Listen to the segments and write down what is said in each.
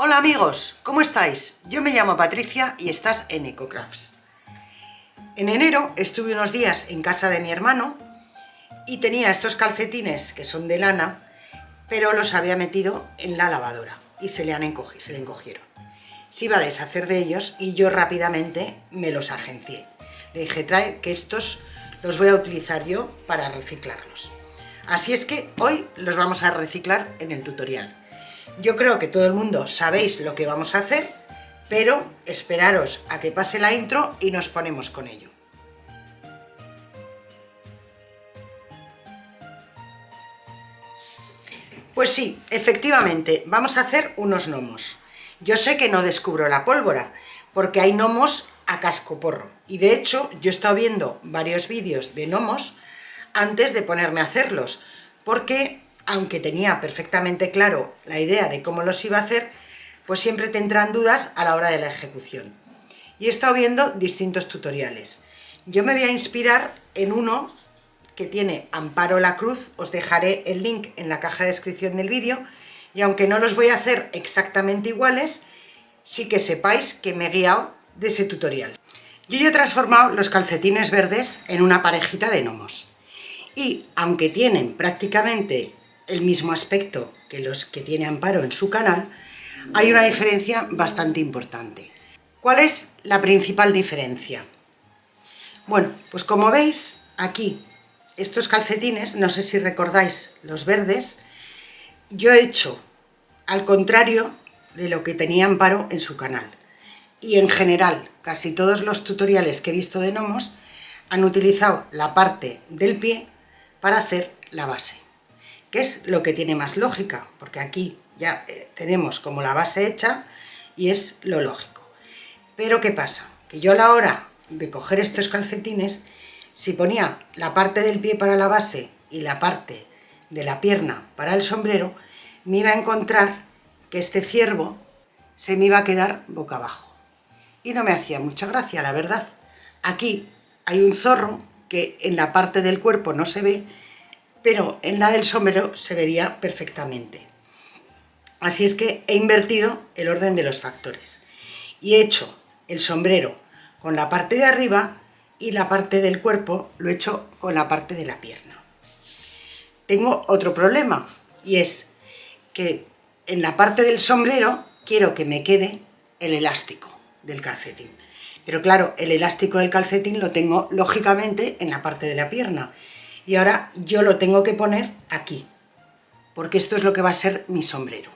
Hola amigos, ¿cómo estáis? Yo me llamo Patricia y estás en Ecocrafts. En enero estuve unos días en casa de mi hermano y tenía estos calcetines que son de lana, pero los había metido en la lavadora y se le encogieron. Se iba a deshacer de ellos y yo rápidamente me los agencié. Le dije, trae que estos los voy a utilizar yo para reciclarlos. Así es que hoy los vamos a reciclar en el tutorial. Yo creo que todo el mundo sabéis lo que vamos a hacer, pero esperaros a que pase la intro y nos ponemos con ello. Pues sí, efectivamente, vamos a hacer unos gnomos. Yo sé que no descubro la pólvora, porque hay gnomos a cascoporro. Y de hecho, yo he estado viendo varios vídeos de gnomos antes de ponerme a hacerlos, porque aunque tenía perfectamente claro la idea de cómo los iba a hacer, pues siempre te entran dudas a la hora de la ejecución. Y he estado viendo distintos tutoriales. Yo me voy a inspirar en uno que tiene Amparo La Cruz, os dejaré el link en la caja de descripción del vídeo, y aunque no los voy a hacer exactamente iguales, sí que sepáis que me he guiado de ese tutorial. Yo ya he transformado los calcetines verdes en una parejita de gnomos, y aunque tienen prácticamente el mismo aspecto que los que tiene Amparo en su canal, hay una diferencia bastante importante. ¿Cuál es la principal diferencia? Bueno, pues como veis aquí, estos calcetines, no sé si recordáis los verdes, yo he hecho al contrario de lo que tenía Amparo en su canal. Y en general, casi todos los tutoriales que he visto de gnomos han utilizado la parte del pie para hacer la base, que es lo que tiene más lógica, porque aquí ya tenemos como la base hecha y es lo lógico. Pero ¿qué pasa? Que yo a la hora de coger estos calcetines, si ponía la parte del pie para la base y la parte de la pierna para el sombrero, me iba a encontrar que este ciervo se me iba a quedar boca abajo. Y no me hacía mucha gracia, la verdad. Aquí hay un zorro que en la parte del cuerpo no se ve, pero en la del sombrero se vería perfectamente. Así es que he invertido el orden de los factores y he hecho el sombrero con la parte de arriba y la parte del cuerpo lo he hecho con la parte de la pierna. Tengo otro problema y es que en la parte del sombrero quiero que me quede el elástico del calcetín. Pero claro, el elástico del calcetín lo tengo lógicamente en la parte de la pierna. Y ahora yo lo tengo que poner aquí, porque esto es lo que va a ser mi sombrero.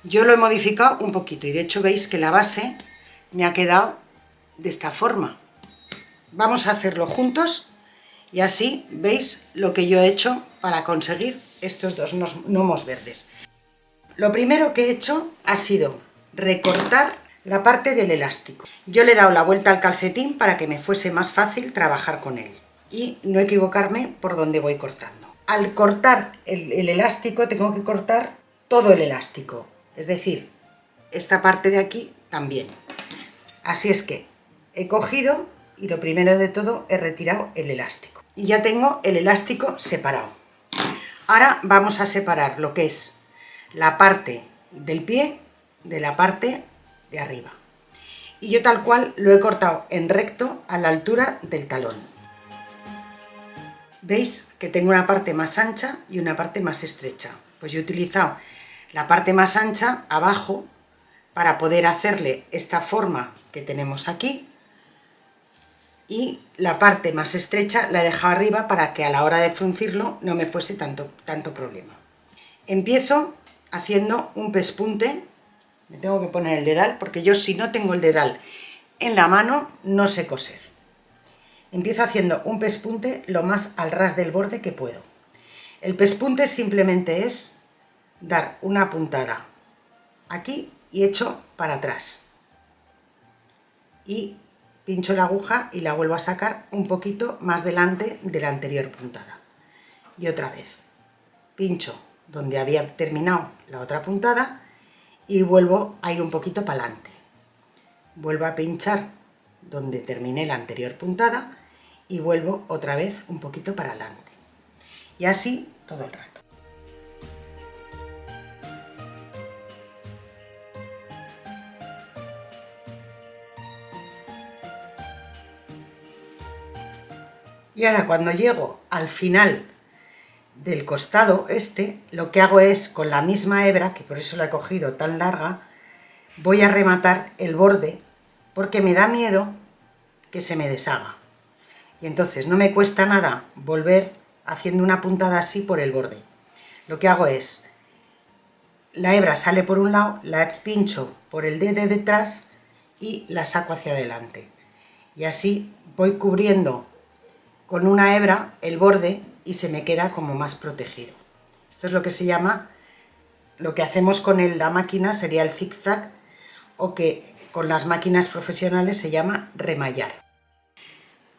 Yo lo he modificado un poquito y de hecho veis que la base me ha quedado de esta forma. Vamos a hacerlo juntos y así veis lo que yo he hecho para conseguir estos dos gnomos verdes. Lo primero que he hecho ha sido recortar la parte del elástico. Yo le he dado la vuelta al calcetín para que me fuese más fácil trabajar con él y no equivocarme por donde voy cortando. Al cortar el elástico tengo que cortar todo el elástico, es decir, esta parte de aquí también. Así es que he cogido y lo primero de todo he retirado el elástico. Y ya tengo el elástico separado. Ahora vamos a separar lo que es la parte del pie de la parte de arriba. Y yo tal cual lo he cortado en recto a la altura del talón. ¿Veis que tengo una parte más ancha y una parte más estrecha? Pues yo he utilizado la parte más ancha abajo para poder hacerle esta forma que tenemos aquí, y la parte más estrecha la he dejado arriba para que a la hora de fruncirlo no me fuese tanto problema. Empiezo haciendo un pespunte, me tengo que poner el dedal porque yo si no tengo el dedal en la mano no sé coser. Empiezo haciendo un pespunte lo más al ras del borde que puedo. El pespunte simplemente es dar una puntada aquí y echo para atrás. Y pincho la aguja y la vuelvo a sacar un poquito más delante de la anterior puntada. Y otra vez. Pincho donde había terminado la otra puntada y vuelvo a ir un poquito para adelante. Vuelvo a pinchar donde terminé la anterior puntada y vuelvo otra vez un poquito para adelante. Y así todo el rato. Y ahora cuando llego al final del costado lo que hago es, con la misma hebra, que por eso la he cogido tan larga, voy a rematar el borde, porque me da miedo que se me deshaga. Y entonces no me cuesta nada volver haciendo una puntada así por el borde. Lo que hago es, la hebra sale por un lado, la pincho por el dedo de detrás y la saco hacia adelante. Y así voy cubriendo con una hebra el borde y se me queda como más protegido. Esto es lo que se llama, lo que hacemos con la máquina sería el zigzag, o que con las máquinas profesionales se llama remallar.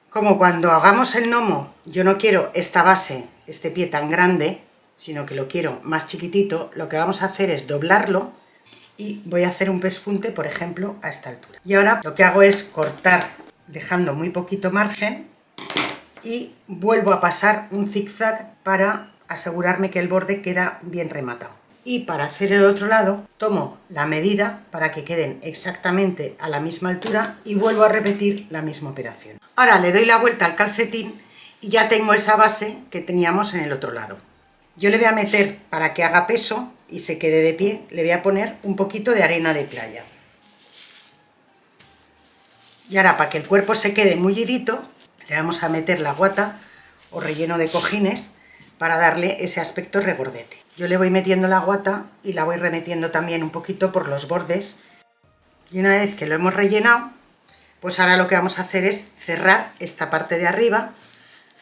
Como cuando hagamos el gnomo, yo no quiero esta base, este pie tan grande, sino que lo quiero más chiquitito, lo que vamos a hacer es doblarlo y voy a hacer un pespunte, por ejemplo, a esta altura. Y ahora lo que hago es cortar dejando muy poquito margen y vuelvo a pasar un zigzag para asegurarme que el borde queda bien rematado. Y para hacer el otro lado, tomo la medida para que queden exactamente a la misma altura y vuelvo a repetir la misma operación. Ahora le doy la vuelta al calcetín y ya tengo esa base que teníamos en el otro lado. Yo le voy a meter, para que haga peso y se quede de pie, le voy a poner un poquito de arena de playa. Y ahora, para que el cuerpo se quede mullidito, le vamos a meter la guata o relleno de cojines para darle ese aspecto regordete. Yo le voy metiendo la guata y la voy remetiendo también un poquito por los bordes. Y una vez que lo hemos rellenado, pues ahora lo que vamos a hacer es cerrar esta parte de arriba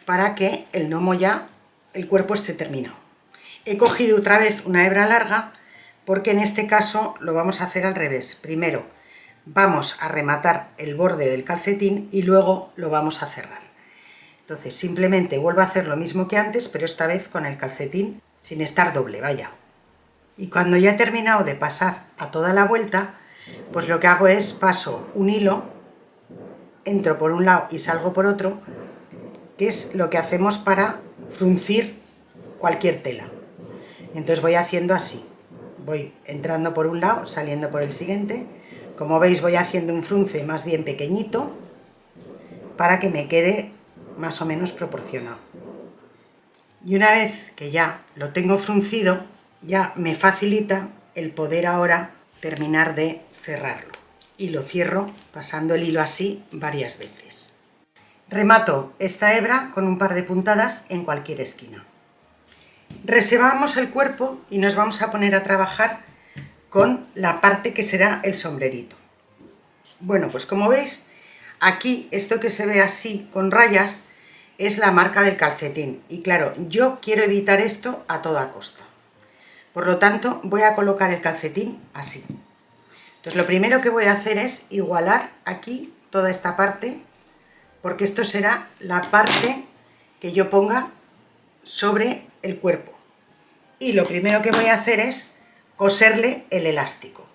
para que el gnomo ya, el cuerpo esté terminado. He cogido otra vez una hebra larga porque en este caso lo vamos a hacer al revés. Primero vamos a rematar el borde del calcetín y luego lo vamos a cerrar. Entonces simplemente vuelvo a hacer lo mismo que antes, pero esta vez con el calcetín sin estar doble, vaya. Y cuando ya he terminado de pasar a toda la vuelta, pues lo que hago es paso un hilo, entro por un lado y salgo por otro, que es lo que hacemos para fruncir cualquier tela. Entonces voy haciendo así, voy entrando por un lado, saliendo por el siguiente. Como veis, voy haciendo un frunce más bien pequeñito para que me quede más o menos proporcionado. Y una vez que ya lo tengo fruncido, ya me facilita el poder ahora terminar de cerrarlo. Y lo cierro pasando el hilo así varias veces. Remato esta hebra con un par de puntadas en cualquier esquina. Reservamos el cuerpo y nos vamos a poner a trabajar con la parte que será el sombrerito. Bueno, pues como veis, aquí esto que se ve así con rayas es la marca del calcetín. Y claro, yo quiero evitar esto a toda costa. Por lo tanto, voy a colocar el calcetín así. Entonces lo primero que voy a hacer es igualar aquí toda esta parte, porque esto será la parte que yo ponga sobre el cuerpo. Y lo primero que voy a hacer es coserle el elástico.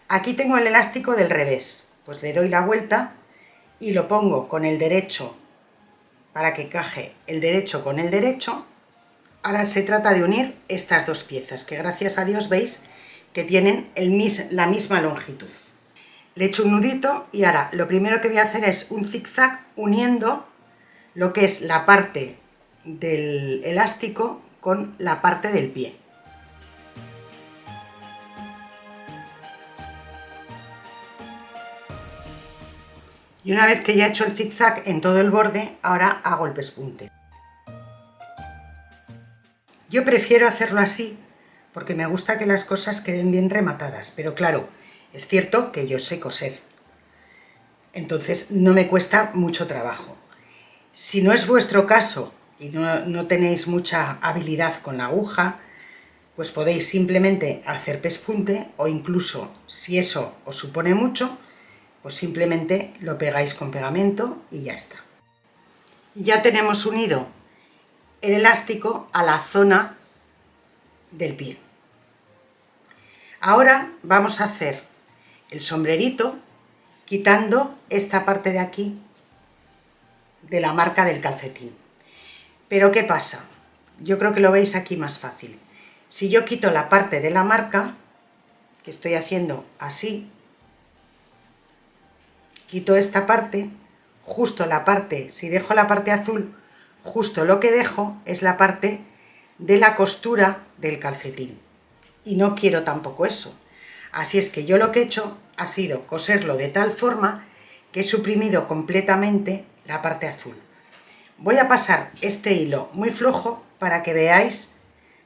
Aquí tengo el elástico del revés, pues le doy la vuelta y lo pongo con el derecho para que encaje el derecho con el derecho. Ahora se trata de unir estas dos piezas, que gracias a Dios veis que tienen la misma longitud. Le echo un nudito y ahora lo primero que voy a hacer es un zigzag uniendo lo que es la parte del elástico con la parte del pie. Y una vez que ya he hecho el zigzag en todo el borde, ahora hago el pespunte. Yo prefiero hacerlo así porque me gusta que las cosas queden bien rematadas, pero claro, es cierto que yo sé coser, entonces no me cuesta mucho trabajo. Si no es vuestro caso y no tenéis mucha habilidad con la aguja, pues podéis simplemente hacer pespunte, o incluso si eso os supone mucho, pues simplemente lo pegáis con pegamento y ya está. Y ya tenemos unido el elástico a la zona del pie. Ahora vamos a hacer el sombrerito quitando esta parte de aquí de la marca del calcetín. Pero ¿qué pasa? Yo creo que lo veis aquí más fácil. Si yo quito la parte de la marca, que estoy haciendo así, quito esta parte, justo la parte, si dejo la parte azul, justo lo que dejo es la parte de la costura del calcetín. Y no quiero tampoco eso. Así es que yo lo que he hecho ha sido coserlo de tal forma que he suprimido completamente la parte azul. Voy a pasar este hilo muy flojo para que veáis,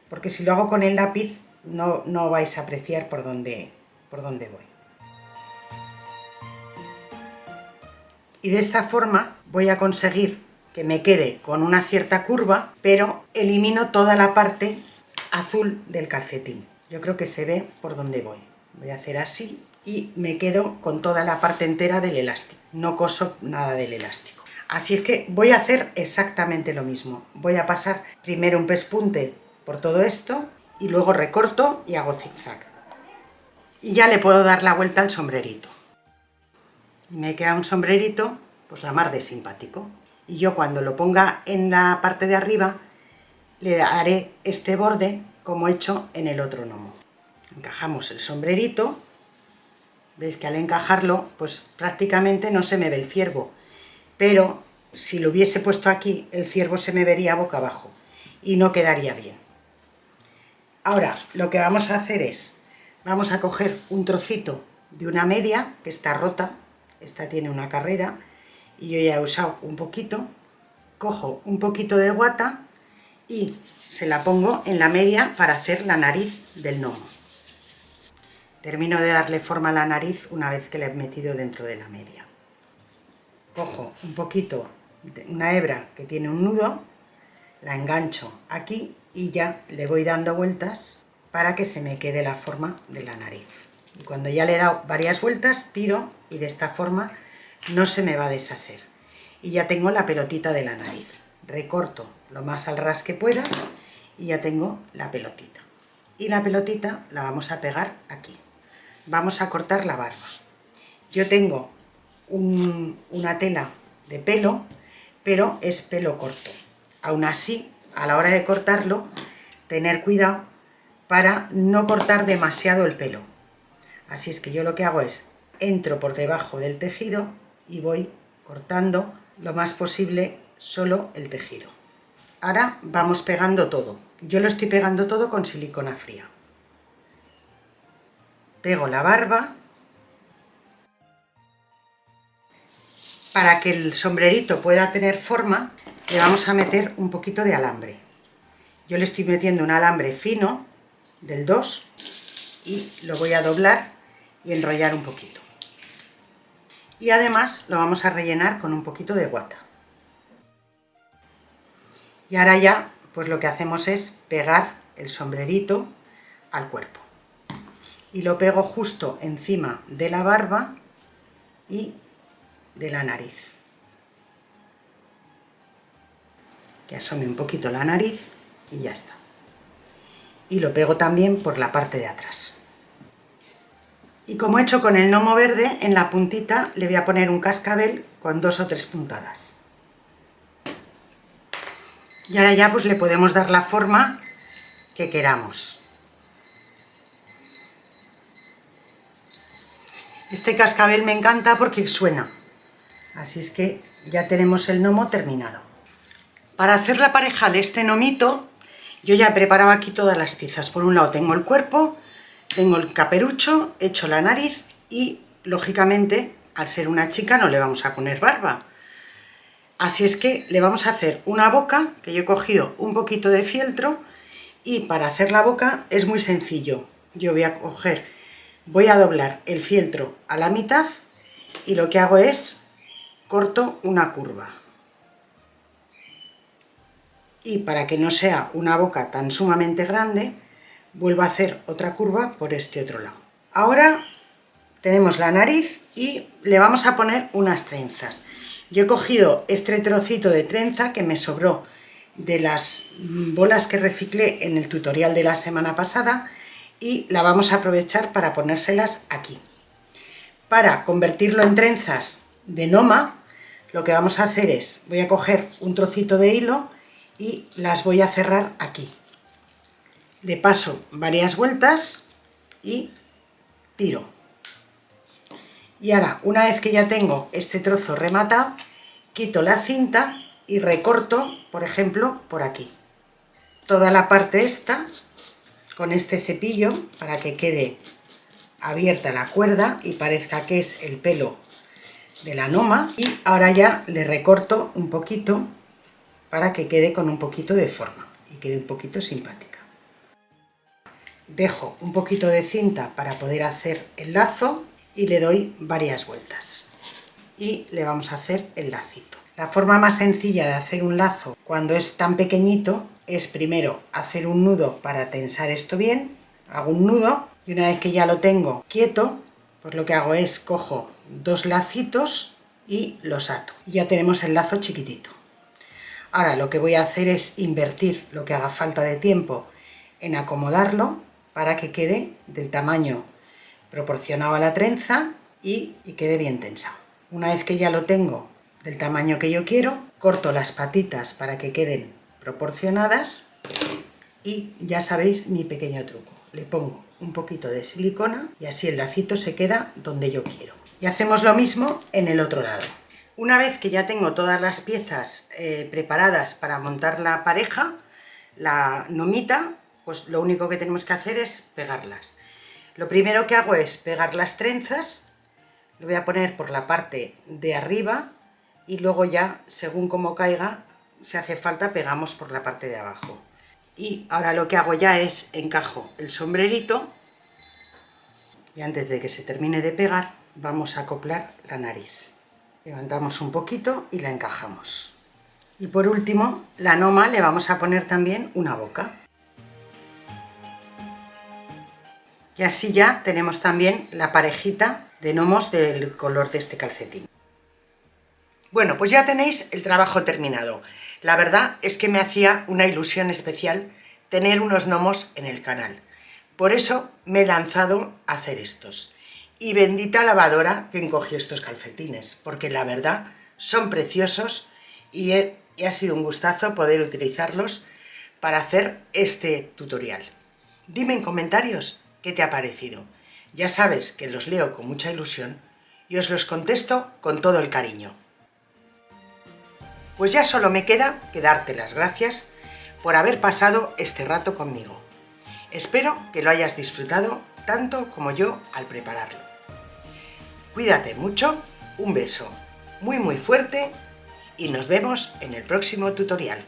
porque si lo hago con el lápiz no vais a apreciar por dónde voy. Y de esta forma voy a conseguir que me quede con una cierta curva, pero elimino toda la parte azul del calcetín. Yo creo que se ve por dónde voy. Voy a hacer así y me quedo con toda la parte entera del elástico. No coso nada del elástico. Así es que voy a hacer exactamente lo mismo. Voy a pasar primero un pespunte por todo esto y luego recorto y hago zigzag. Y ya le puedo dar la vuelta al sombrerito. Y me queda un sombrerito, pues la mar de simpático. Y yo cuando lo ponga en la parte de arriba, le daré este borde como he hecho en el otro gnomo. Encajamos el sombrerito. Veis que al encajarlo, pues prácticamente no se me ve el ciervo. Pero si lo hubiese puesto aquí, el ciervo se me vería boca abajo y no quedaría bien. Ahora, lo que vamos a hacer es, vamos a coger un trocito de una media que está rota. Esta tiene una carrera y yo ya he usado un poquito. Cojo un poquito de guata y se la pongo en la media para hacer la nariz del gnomo. Termino de darle forma a la nariz una vez que la he metido dentro de la media. Cojo un poquito de una hebra que tiene un nudo, la engancho aquí y ya le voy dando vueltas para que se me quede la forma de la nariz. Y cuando ya le he dado varias vueltas, tiro y de esta forma no se me va a deshacer. Y ya tengo la pelotita de la nariz. Recorto lo más al ras que pueda y ya tengo la pelotita. Y la pelotita la vamos a pegar aquí. Vamos a cortar la barba. Yo tengo una tela de pelo, pero es pelo corto. Aún así, a la hora de cortarlo, tener cuidado para no cortar demasiado el pelo. Así es que yo lo que hago es, entro por debajo del tejido y voy cortando lo más posible solo el tejido. Ahora vamos pegando todo. Yo lo estoy pegando todo con silicona fría. Pego la barba. Para que el sombrerito pueda tener forma, le vamos a meter un poquito de alambre. Yo le estoy metiendo un alambre fino, del 2, y lo voy a doblar y enrollar un poquito. Y además lo vamos a rellenar con un poquito de guata. Y ahora ya, pues lo que hacemos es pegar el sombrerito al cuerpo. Y lo pego justo encima de la barba y de la nariz. Que asome un poquito la nariz y ya está. Y lo pego también por la parte de atrás. Y como he hecho con el gnomo verde, en la puntita le voy a poner un cascabel con 2 o 3 puntadas. Y ahora ya pues le podemos dar la forma que queramos. Este cascabel me encanta porque suena. Así es que ya tenemos el gnomo terminado. Para hacer la pareja de este gnomito, yo ya he preparado aquí todas las piezas. Por un lado tengo el cuerpo, tengo el caperucho, he hecho la nariz y, lógicamente, al ser una chica no le vamos a poner barba. Así es que le vamos a hacer una boca, que yo he cogido un poquito de fieltro, y para hacer la boca es muy sencillo. Yo voy a doblar el fieltro a la mitad y lo que hago es corto una curva. Y para que no sea una boca tan sumamente grande, vuelvo a hacer otra curva por este otro lado. Ahora tenemos la nariz y le vamos a poner unas trenzas. Yo he cogido este trocito de trenza que me sobró de las bolas que reciclé en el tutorial de la semana pasada y la vamos a aprovechar para ponérselas aquí. Para convertirlo en trenzas de gnoma, lo que vamos a hacer es, voy a coger un trocito de hilo y las voy a cerrar aquí. Le paso varias vueltas y tiro. Y ahora, una vez que ya tengo este trozo rematado, quito la cinta y recorto, por ejemplo, por aquí. Toda la parte esta, con este cepillo, para que quede abierta la cuerda y parezca que es el pelo de la noma. Y ahora ya le recorto un poquito para que quede con un poquito de forma y quede un poquito simpática. Dejo un poquito de cinta para poder hacer el lazo y le doy varias vueltas. Y le vamos a hacer el lacito. La forma más sencilla de hacer un lazo cuando es tan pequeñito es primero hacer un nudo para tensar esto bien. Hago un nudo y una vez que ya lo tengo quieto, pues lo que hago es cojo dos lacitos y los ato. Y ya tenemos el lazo chiquitito. Ahora lo que voy a hacer es invertir lo que haga falta de tiempo en acomodarlo para que quede del tamaño proporcionado a la trenza y quede bien tensado. Una vez que ya lo tengo del tamaño que yo quiero, corto las patitas para que queden proporcionadas y ya sabéis mi pequeño truco. Le pongo un poquito de silicona y así el lacito se queda donde yo quiero. Y hacemos lo mismo en el otro lado. Una vez que ya tengo todas las piezas preparadas para montar la pareja, la nomita, pues lo único que tenemos que hacer es pegarlas. Lo primero que hago es pegar las trenzas, lo voy a poner por la parte de arriba y luego ya, según como caiga, si hace falta, pegamos por la parte de abajo. Y ahora lo que hago ya es encajo el sombrerito y antes de que se termine de pegar, vamos a acoplar la nariz. Levantamos un poquito y la encajamos. Y por último, la noma le vamos a poner también una boca. Y así ya tenemos también la parejita de gnomos del color de este calcetín. Bueno, pues ya tenéis el trabajo terminado. La verdad es que me hacía una ilusión especial tener unos gnomos en el canal. Por eso me he lanzado a hacer estos. Y bendita lavadora que encogió estos calcetines, porque la verdad son preciosos y ha sido un gustazo poder utilizarlos para hacer este tutorial. Dime en comentarios qué te ha parecido. Ya sabes que los leo con mucha ilusión y os los contesto con todo el cariño. Pues ya solo me queda que darte las gracias por haber pasado este rato conmigo. Espero que lo hayas disfrutado tanto como yo al prepararlo. Cuídate mucho, un beso muy fuerte y nos vemos en el próximo tutorial.